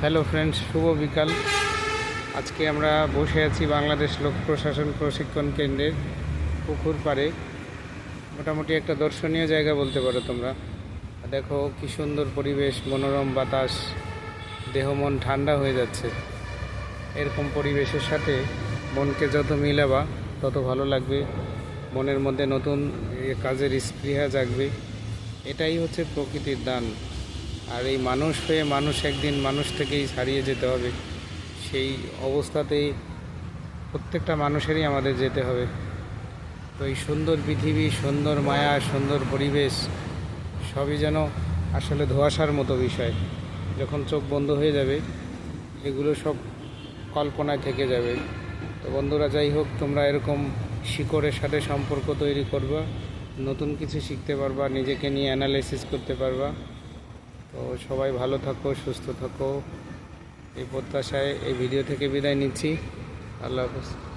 Hello friends, শুভ বিকাল। আজকে আমরা বসে আছি বাংলাদেশ লোক প্রশাসন প্রশিক্ষণ কেন্দ্রের পুকুর পাড়ে। মোটামুটি একটা দর্শনীয় জায়গা বলতে পারো তোমরা। দেখো কি সুন্দর পরিবেশ, মনোরম বাতাস, দেহ মন ঠান্ডা হয়ে যাচ্ছে। এরকম পরিবেশের সাথে মনকে যত মিলাবা তত ভালো লাগবে, মনের মধ্যে নতুন কাজের স্পৃহা জাগবে। এটাই হচ্ছে প্রকৃতির দান। আর এই মানুষ হয়ে মানুষ একদিন মানুষ থেকেই ছাড়িয়ে যেতে হবে। সেই অবস্থাতেই প্রত্যেকটা মানুষেরই আমাদের যেতে হবে। তো এই সুন্দর পৃথিবী, সুন্দর মায়া, সুন্দর পরিবেশ সবই যেন আসলে ধোঁয়াশার মতো বিষয়। যখন চোখ বন্ধ হয়ে যাবে এগুলো সব কল্পনায় থেকে যাবে। তো বন্ধুরা, যাই হোক, তোমরা এরকম শিকড়ের সাথে সম্পর্ক তৈরি করবা, নতুন কিছু শিখতে পারবা, নিজেকে নিয়ে অ্যানালাইসিস করতে পারবা। তো সবাই ভালো থাকো, সুস্থ থাকো, এই প্রত্যাশায় এই ভিডিও থেকে বিদায় নিচ্ছি। আল্লাহ হাফেজ।